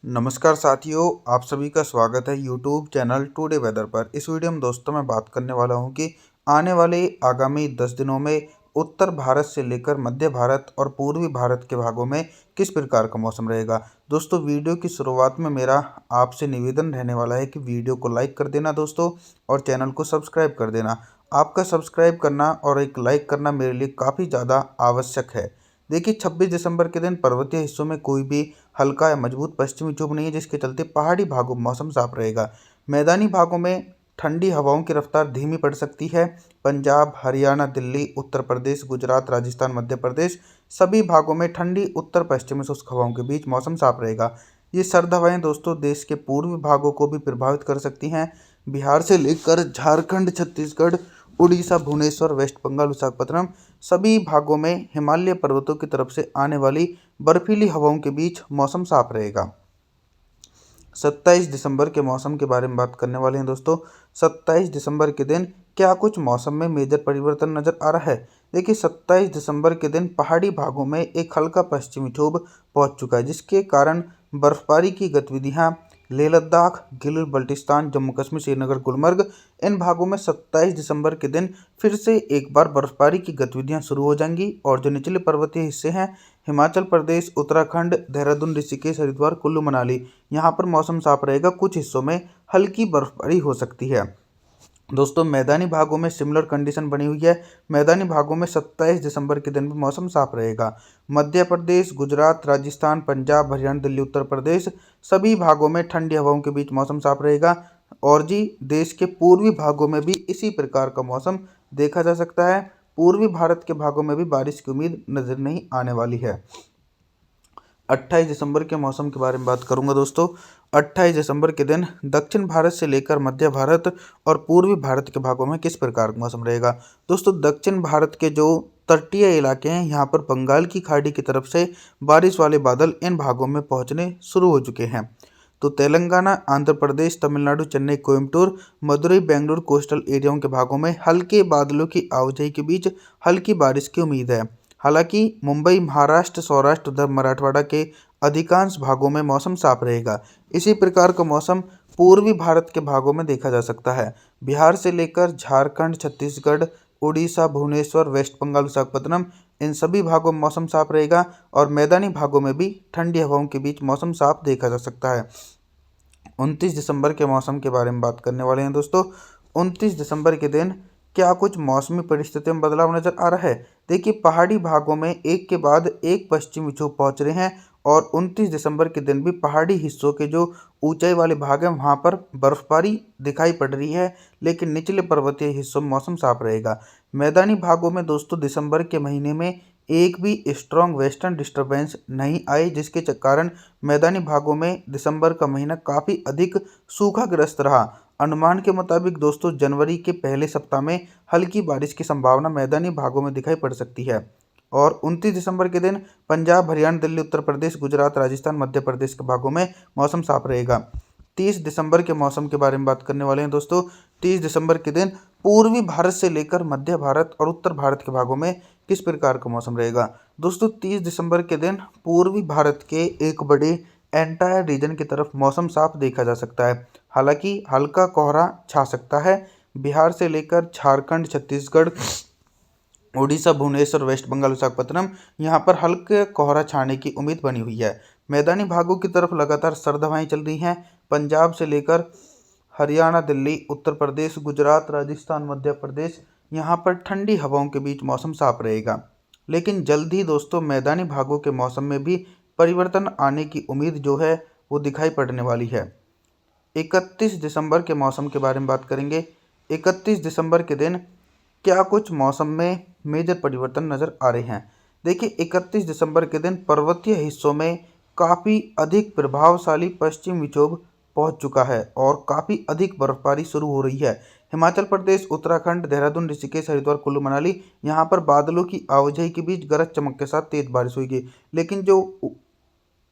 नमस्कार साथियों, आप सभी का स्वागत है यूट्यूब चैनल टुडे वेदर पर। इस वीडियो में दोस्तों मैं बात करने वाला हूं कि आने वाले आगामी 10 दिनों में उत्तर भारत से लेकर मध्य भारत और पूर्वी भारत के भागों में किस प्रकार का मौसम रहेगा। दोस्तों वीडियो की शुरुआत में मेरा आपसे निवेदन रहने वाला है कि वीडियो को लाइक कर देना दोस्तों, और चैनल को सब्सक्राइब कर देना। आपका सब्सक्राइब करना और एक लाइक करना मेरे लिए काफ़ी ज़्यादा आवश्यक है। देखिए 26 दिसंबर के दिन पर्वतीय हिस्सों में कोई भी हल्का या मजबूत पश्चिमी विक्षोभ नहीं है, जिसके चलते पहाड़ी भागों में मौसम साफ रहेगा। मैदानी भागों में ठंडी हवाओं की रफ्तार धीमी पड़ सकती है। पंजाब, हरियाणा, दिल्ली, उत्तर प्रदेश, गुजरात, राजस्थान, मध्य प्रदेश सभी भागों में ठंडी उत्तर पश्चिमी शुष्क हवाओं के बीच मौसम साफ रहेगा। ये सर्द हवाएं दोस्तों देश के पूर्वी भागों को भी प्रभावित कर सकती हैं। बिहार से लेकर झारखंड, छत्तीसगढ़, उड़ीसा, भुवनेश्वर, वेस्ट बंगाल, विशाखापत्तनम सभी भागों में हिमालय पर्वतों की तरफ से आने वाली बर्फीली हवाओं के बीच मौसम साफ रहेगा। 27 दिसंबर के मौसम के बारे में बात करने वाले हैं दोस्तों। 27 दिसंबर के दिन क्या कुछ मौसम में मेजर परिवर्तन नजर आ रहा है। देखिए 27 दिसंबर के दिन पहाड़ी भागों में एक हल्का पश्चिमी विक्षोभ पहुंच चुका है, जिसके कारण बर्फबारी की गतिविधियां लेह लद्दाख, गिलगित बल्टिस्तान, जम्मू कश्मीर, श्रीनगर, गुलमर्ग इन भागों में 27 दिसंबर के दिन फिर से एक बार बर्फबारी की गतिविधियां शुरू हो जाएंगी। और जो निचले पर्वतीय हिस्से हैं, हिमाचल प्रदेश, उत्तराखंड, देहरादून, ऋषिकेश, हरिद्वार, कुल्लू मनाली, यहाँ पर मौसम साफ रहेगा। कुछ हिस्सों में हल्की बर्फबारी हो सकती है। दोस्तों मैदानी भागों में सिमिलर कंडीशन बनी हुई है। मैदानी भागों में 27 दिसंबर के दिन भी मौसम साफ रहेगा। मध्य प्रदेश, गुजरात, राजस्थान, पंजाब, हरियाणा, दिल्ली, उत्तर प्रदेश सभी भागों में ठंडी हवाओं के बीच मौसम साफ रहेगा। और जी देश के पूर्वी भागों में भी इसी प्रकार का मौसम देखा जा सकता है। पूर्वी भारत के भागों में भी बारिश की उम्मीद नजर नहीं आने वाली है। 28 दिसंबर के मौसम के बारे में बात करूंगा दोस्तों। 28 दिसंबर के दिन दक्षिण भारत से लेकर मध्य भारत और पूर्वी भारत के भागों में किस प्रकार का मौसम रहेगा। दोस्तों दक्षिण भारत के जो तटीय इलाके हैं, यहाँ पर बंगाल की खाड़ी की तरफ से बारिश वाले बादल इन भागों में पहुँचने शुरू हो चुके हैं। तो तेलंगाना, आंध्र प्रदेश, तमिलनाडु, चेन्नई, कोयम्बटूर, मदुरई, बेंगलुरु कोस्टल एरियाओं के भागों में हल्के बादलों की आवाजाही के बीच हल्की बारिश की उम्मीद है। हालांकि मुंबई, महाराष्ट्र, सौराष्ट्र, उधर मराठवाड़ा के अधिकांश भागों में मौसम साफ रहेगा। इसी प्रकार का मौसम पूर्वी भारत के भागों में देखा जा सकता है। बिहार से लेकर झारखंड, छत्तीसगढ़, उड़ीसा, भुवनेश्वर, वेस्ट बंगाल, विशाखापत्तनम इन सभी भागों में मौसम साफ रहेगा। और मैदानी भागों में भी ठंडी हवाओं के बीच मौसम साफ देखा जा सकता है। 29 दिसंबर के मौसम के बारे में बात करने वाले हैं दोस्तों। 29 दिसंबर के दिन क्या कुछ मौसमी परिस्थितियों में बदलाव नजर आ रहा है। देखिए पहाड़ी भागों में एक के बाद एक पश्चिमी विक्षोभ पहुंच रहे हैं। और 29 दिसंबर के दिन भी पहाड़ी हिस्सों के जो ऊंचाई वाले भाग हैं वहां पर बर्फबारी दिखाई पड़ रही है, लेकिन निचले पर्वतीय हिस्सों में मौसम साफ रहेगा। मैदानी भागों में दोस्तों दिसंबर के महीने में एक भी स्ट्रॉन्ग वेस्टर्न डिस्टर्बेंस नहीं आई, जिसके कारण मैदानी भागों में दिसंबर का महीना काफ़ी अधिक सूखाग्रस्त रहा। अनुमान के मुताबिक दोस्तों जनवरी के पहले सप्ताह में हल्की बारिश की संभावना मैदानी भागों में दिखाई पड़ सकती है। और 29 दिसंबर के दिन पंजाब, हरियाणा, दिल्ली, उत्तर प्रदेश, गुजरात, राजस्थान, मध्य प्रदेश के भागों में मौसम साफ रहेगा। 30 दिसंबर के मौसम के बारे में बात करने वाले हैं दोस्तों। 30 दिसंबर के दिन पूर्वी भारत से लेकर मध्य भारत और उत्तर भारत के भागों में किस प्रकार का मौसम रहेगा। दोस्तों 30 दिसंबर के दिन पूर्वी भारत के एक बड़े एंटायर रीजन की तरफ मौसम साफ देखा जा सकता है। हालांकि हल्का कोहरा छा सकता है। बिहार से लेकर झारखंड, छत्तीसगढ़, उड़ीसा, भुवनेश्वर, वेस्ट बंगाल, विशाखापत्तनम यहाँ पर हल्के कोहरा छाने की उम्मीद बनी हुई है। मैदानी भागों की तरफ लगातार सर्द हवाएं चल रही हैं। पंजाब से लेकर हरियाणा, दिल्ली, उत्तर प्रदेश, गुजरात, राजस्थान, मध्य प्रदेश यहाँ पर ठंडी हवाओं के बीच मौसम साफ रहेगा। लेकिन जल्द ही दोस्तों मैदानी भागों के मौसम में भी परिवर्तन आने की उम्मीद जो है वो दिखाई पड़ने वाली है। 31 दिसंबर के मौसम के बारे में बात करेंगे। 31 दिसंबर के दिन क्या कुछ मौसम में मेजर परिवर्तन नज़र आ रहे हैं। देखिए 31 दिसंबर के दिन पर्वतीय हिस्सों में काफ़ी अधिक प्रभावशाली पश्चिम विक्षोभ पहुंच चुका है और काफ़ी अधिक बर्फबारी शुरू हो रही है। हिमाचल प्रदेश, उत्तराखंड, देहरादून, ऋषिकेश, हरिद्वार, कुल्लू मनाली यहाँ पर बादलों की आवाजाही के बीच गरज चमक के साथ तेज बारिश हुई। लेकिन जो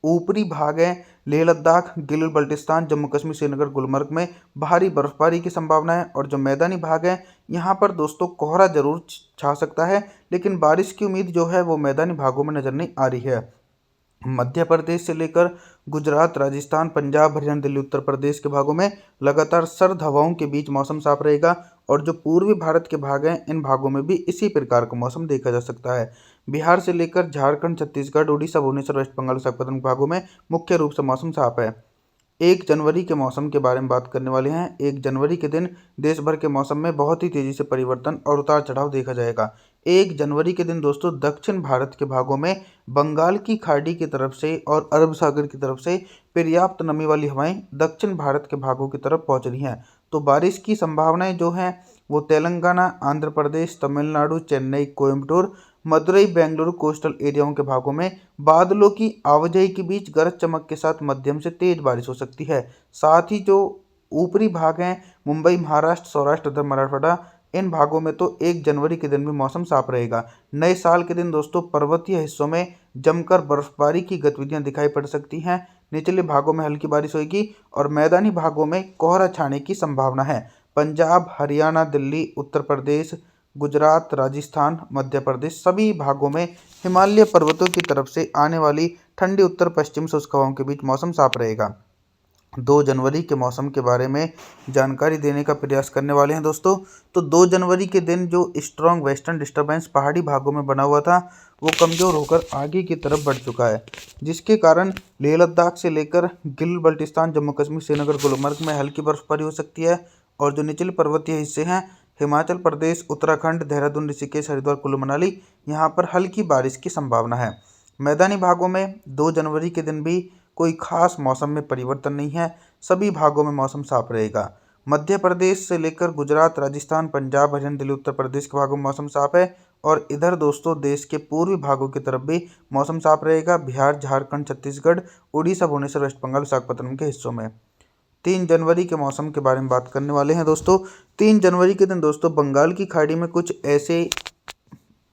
ऊपरी भाग है, लेह लद्दाख, गिलगित बल्टिस्तान, जम्मू कश्मीर, श्रीनगर, गुलमर्ग में भारी बर्फबारी की संभावना है। और जो मैदानी भाग है यहाँ पर दोस्तों कोहरा जरूर छा सकता है, लेकिन बारिश की उम्मीद जो है वो मैदानी भागों में नजर नहीं आ रही है। मध्य प्रदेश से लेकर गुजरात, राजस्थान, पंजाब, हरियाणा, दिल्ली, उत्तर प्रदेश के भागों में लगातार सर्द हवाओं के बीच मौसम साफ रहेगा। और जो पूर्वी भारत के भाग हैं, इन भागों में भी इसी प्रकार का मौसम देखा जा सकता है। बिहार से लेकर झारखंड, छत्तीसगढ़, उड़ीसा, भुवनेश्वर, वेस्ट बंगाल, विशाखापत्तनम के भागों में मुख्य रूप से मौसम साफ है। 1 जनवरी के मौसम के बारे में बात करने वाले हैं। 1 जनवरी के दिन देश भर के मौसम में बहुत ही तेजी से परिवर्तन और उतार चढ़ाव देखा जाएगा। 1 जनवरी के दिन दोस्तों दक्षिण भारत के भागों में बंगाल की खाड़ी की तरफ से और अरब सागर की तरफ से पर्याप्त नमी वाली हवाएं दक्षिण भारत के भागों की तरफ पहुंच रही हैं। तो बारिश की संभावनाएं जो हैं वो तेलंगाना, आंध्र प्रदेश, तमिलनाडु, चेन्नई, कोयम्बटूर, मदुरई, बेंगलुरु कोस्टल एरियाओं के भागों में बादलों की आवाजाही के बीच गरज चमक के साथ मध्यम से तेज बारिश हो सकती है। साथ ही जो ऊपरी भाग हैं मुंबई, महाराष्ट्र, सौराष्ट्र, उधर मराठवाड़ा, इन भागों में तो 1 जनवरी के दिन भी मौसम साफ रहेगा। नए साल के दिन दोस्तों पर्वतीय हिस्सों में जमकर बर्फबारी की गतिविधियां दिखाई पड़ सकती हैं। निचले भागों में हल्की बारिश होगी और मैदानी भागों में कोहरा छाने की संभावना है। पंजाब, हरियाणा, दिल्ली, उत्तर प्रदेश, गुजरात, राजस्थान, मध्य प्रदेश सभी भागों में हिमालय पर्वतों की तरफ से आने वाली ठंडी उत्तर पश्चिम शुष्क हवाओं के बीच मौसम साफ रहेगा। 2 जनवरी के मौसम के बारे में जानकारी देने का प्रयास करने वाले हैं दोस्तों। तो 2 जनवरी के दिन जो स्ट्रॉन्ग वेस्टर्न डिस्टर्बेंस पहाड़ी भागों में बना हुआ था वो कमज़ोर होकर आगे की तरफ बढ़ चुका है, जिसके कारण लेह लद्दाख से लेकर गिलगित बल्टिस्तान, जम्मू कश्मीर, श्रीनगर, गुलमर्ग में हल्की बर्फबारी हो सकती है। और जो निचले पर्वतीय हिस्से हैं हिमाचल प्रदेश, उत्तराखंड, देहरादून, ऋषिकेश, हरिद्वार, कुल्लू मनाली, यहाँ पर हल्की बारिश की संभावना है। मैदानी भागों में 2 जनवरी के दिन भी कोई खास मौसम में परिवर्तन नहीं है, सभी भागों में मौसम साफ रहेगा। मध्य प्रदेश से लेकर गुजरात, राजस्थान, पंजाब, हरियाणा, दिल्ली, उत्तर प्रदेश के भागों में मौसम साफ है। और इधर दोस्तों देश के पूर्वी भागों की तरफ भी मौसम साफ रहेगा। बिहार, झारखंड, छत्तीसगढ़, उड़ीसा, भुवनेश्वर, वेस्ट बंगाल, विशाखापत्तनम के हिस्सों में। 3 जनवरी के मौसम के बारे में बात करने वाले हैं दोस्तों। 3 जनवरी के दिन दोस्तों बंगाल की खाड़ी में कुछ ऐसे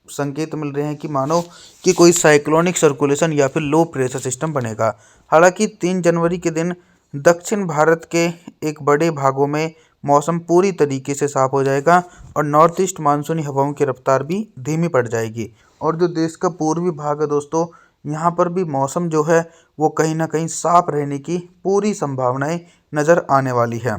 संकेत मिल रहे हैं कि मानो कि कोई साइक्लोनिक सर्कुलेशन या फिर लो प्रेशर सिस्टम बनेगा। हालांकि 3 जनवरी के दिन दक्षिण भारत के एक बड़े भागों में मौसम पूरी तरीके से साफ हो जाएगा और नॉर्थ ईस्ट मानसूनी हवाओं की रफ्तार भी धीमी पड़ जाएगी। और जो देश का पूर्वी भाग है दोस्तों, यहाँ पर भी मौसम जो है वो कहीं ना कहीं साफ रहने की पूरी संभावनाएं नज़र आने वाली है।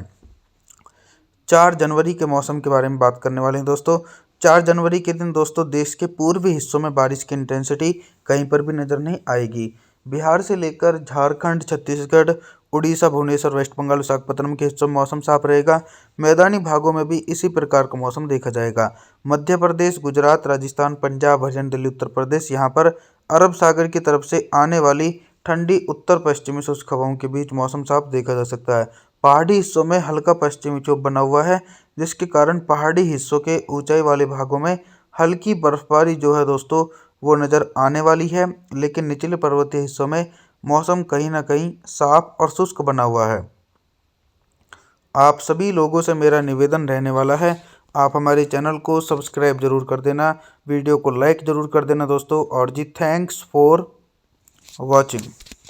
4 जनवरी के मौसम के बारे में बात करने वाले हैं दोस्तों। 4 जनवरी के दिन दोस्तों देश के पूर्वी हिस्सों में बारिश की इंटेंसिटी कहीं पर भी नज़र नहीं आएगी। बिहार से लेकर झारखंड, छत्तीसगढ़, उड़ीसा, भुवनेश्वर, वेस्ट बंगाल, विशाखापत्तनम के हिस्सों में मौसम साफ रहेगा। मैदानी भागों में भी इसी प्रकार का मौसम देखा जाएगा। मध्य प्रदेश, गुजरात, राजस्थान, पंजाब, हरियाणा, दिल्ली, उत्तर प्रदेश, यहाँ पर अरब सागर की तरफ से आने वाली ठंडी उत्तर पश्चिमी शुष्क हवाओं के बीच मौसम साफ देखा जा सकता है। पहाड़ी हिस्सों में हल्का पश्चिमी विक्षोभ बना हुआ है, जिसके कारण पहाड़ी हिस्सों के ऊंचाई वाले भागों में हल्की बर्फबारी जो है दोस्तों वो नज़र आने वाली है। लेकिन निचले पर्वतीय हिस्सों में मौसम कहीं ना कहीं साफ और शुष्क बना हुआ है। आप सभी लोगों से मेरा निवेदन रहने वाला है, आप हमारे चैनल को सब्सक्राइब जरूर कर देना, वीडियो को लाइक ज़रूर कर देना दोस्तों। और जी थैंक्स फॉर वॉचिंग।